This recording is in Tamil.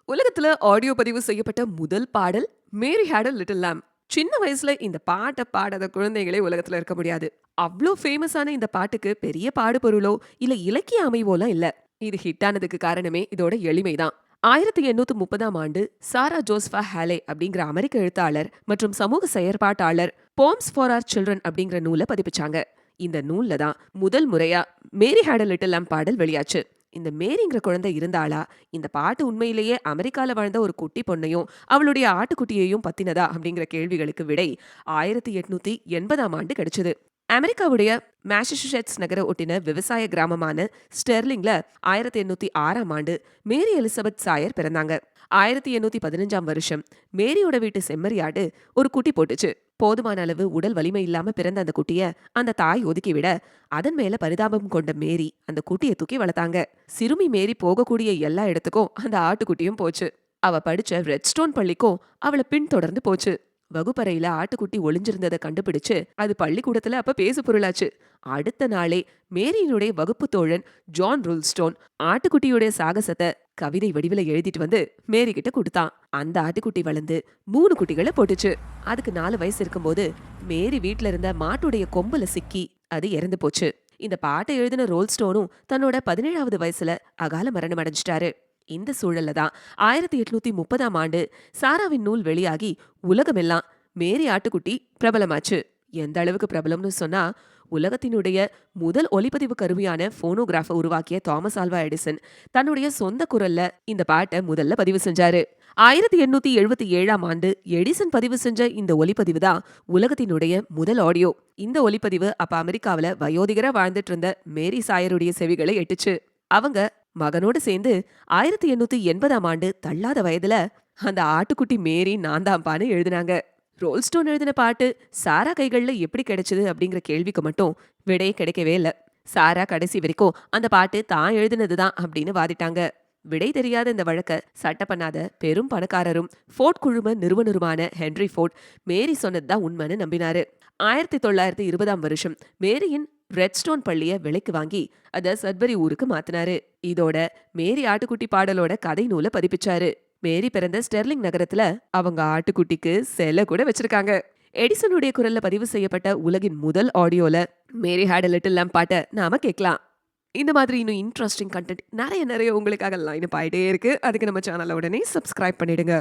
உலகத்துல ஆடியோ பதிவு செய்யப்பட்ட முதல் பாடல் Mary had a little lamb. சின்ன வயசுல இந்த பாட்டை பாடாத குழந்தைகளே உலகத்துல இருக்க முடியாது. அவ்ளோ ஃபேமஸான இந்த பாட்டுக்கு பெரிய பாடுபொருளோ இல்ல இலக்கிய அமைவோலாம் இல்ல. இது ஹிட் ஆனதுக்கு காரணமே இதோட எளிமைதான். 1830ஆம் ஆண்டு சாரா ஜோஸ்பா ஹாலே அப்படிங்கிற அமெரிக்க எழுத்தாளர் மற்றும் சமூக செயற்பாட்டாளர் போம்ஸ் ஃபார் ஆர் சில்ட்ரன் அப்படிங்கிற நூலை பதிப்பிச்சாங்க. இந்த நூல்ல தான் முதல் முறையா Mary had a little lamb பாடல் வெளியாச்சு. இந்த மேரிங்கிற குழந்தை இருந்தாளா? இந்த பாட்டு உண்மையிலேயே அமெரிக்கால வாழ்ந்த ஒரு குட்டி பொண்ணையும் அவளுடைய ஆட்டுக்குட்டியையும் பத்தினதா அப்படிங்கிற கேள்விகளுக்கு விடை 1880ஆம் ஆண்டு கிடைச்சது. அமெரிக்காவுடைய மேசச்சூசெட்ஸ் நகர ஒட்டின விவசாய கிராமமான ஸ்டெர்லிங்ல 1806ஆம் ஆண்டு மேரி எலிசபெத் சாயர் பிறந்தாங்க. 1815ஆம் வருஷம் மேரியோட வீட்டு செம்மறியாடு ஒரு குட்டி போட்டுச்சு. போதுமான அளவு உடல் வலிமை இல்லாம பிறந்த அந்த குட்டிய அந்த தாய் ஒதுக்கி விட, அதன் மேல பரிதாபம் கொண்ட மேரி அந்த குட்டியை தூக்கி வளர்த்தாங்க. சிறுமி மேரி போகக்கூடிய எல்லா இடத்துக்கும் அந்த ஆட்டுக்குட்டியும் போச்சு. அவ படிச்ச ரெட்ஸ்டோன் பள்ளிக்கும் அவளை பின்தொடர்ந்து போச்சு. வகுப்பறையில ஆட்டுக்குட்டி ஒளிஞ்சிருந்ததை கண்டுபிடிச்சு அது பள்ளிக்கூடத்துல அப்ப பேசு பொருளாச்சு. அடுத்த நாளே மேரியினுடைய வகுப்பு தோழன் ஜான் ருல்ஸ்டோன் ஆட்டுக்குட்டியுடைய சாகசத்தை கவிதை வடிவில எழுதிட்டு வந்து மேரி கிட்ட கொடுத்தான். அந்த ஆட்டுக்குட்டி வளர்ந்து 3 குட்டிகளை போட்டுச்சு. அதுக்கு 4 வயசு இருக்கும்போது மேரி வீட்ல இருந்த மாட்டுடைய கொம்புல சிக்கி அது இறந்து போச்சு. இந்த பாட்டை எழுதின ரோல்ஸ்டோனும் தன்னோட 17வது வயசுல அகால மரணம் அடைஞ்சிட்டாரு. இந்த சூழல்ல தான் 1830ஆம் ஆண்டு சாராவின் நூல் வெளியாகி உலகமெல்லாம் மேரி ஆட்டுக்குட்டி பிரபலமாச்சு. எந்த அளவுக்கு பிரபலம்னு சொன்னா, உலகத்தினுடைய முதல் ஒலிப்பதிவு கருவியான போனோகிராஃபை உருவாக்கிய தாமஸ் ஆல்வா எடிசன் தன்னுடைய சொந்த குரல்ல இந்த பாட்டை முதல்ல பதிவு செஞ்சாரு. 1877ஆம் ஆண்டு எடிசன் பதிவு செஞ்ச இந்த ஒலிப்பதிவு தான் உலகத்தினுடைய முதல் ஆடியோ. இந்த ஒலிப்பதிவு அப்ப அமெரிக்காவில வயோதிகரா வாழ்ந்துட்டு இருந்த மேரி சாயருடைய செவிகளை எட்டுச்சு. அவங்க மகனோடு சேர்ந்து 1880ஆம் ஆண்டு தள்ளாத வயதுல அந்த ஆட்டுக்குட்டி மேரி நான்தாம்பான்னு எழுதினாங்க. ரோல்ஸ்டோன் எழுதின பாட்டு சாரா கைகள்ல எப்படி கிடைச்சது அப்படிங்கிற கேள்விக்கு மட்டும் விடையே கிடைக்கவே இல்ல. சாரா கடைசி வரைக்கும் அந்த பாட்டு தான் எழுதினதுதான் அப்படின்னு வாதிட்டாங்க. விடை தெரியாத இந்த வழக்க சட்ட பண்ணாத பெரும் பணக்காரரும் ஃபோர்ட் குழும நிறுவனருமான ஹென்ரி ஃபோர்ட் மேரி சொன்னதுதான் உண்மைன்னு நம்பினாரு. 1920ஆம் வருஷம் மேரியின் ரெட்ஸ்டோன் பள்ளிய விலைக்கு வாங்கி அத சட்பரி ஊருக்கு மாத்தினாரு. இதோட மேரி ஆட்டுக்குட்டி பாடலோட கதை நூலை பதிப்பிச்சாரு. மேரி பிறந்த ஸ்டெர்லிங் நகரத்துல அவங்க ஆட்டுக்குட்டிக்கு சிலை கூட வச்சிருக்காங்க. எடிசனுடைய குரல்ல பதிவு செய்யப்பட்ட உலகின் முதல் ஆடியோல Mary had a little lamb பாட்டை நாம கேட்கலாம். இந்த மாதிரி இன்னும் இன்ட்ரெஸ்டிங் கண்டென்ட் நிறைய உங்களுக்காக லைன் ஆயிட்டே இருக்கு. அதுக்கு நம்ம சேனலை உடனே சப்ஸ்கிரைப் பண்ணிடுங்க.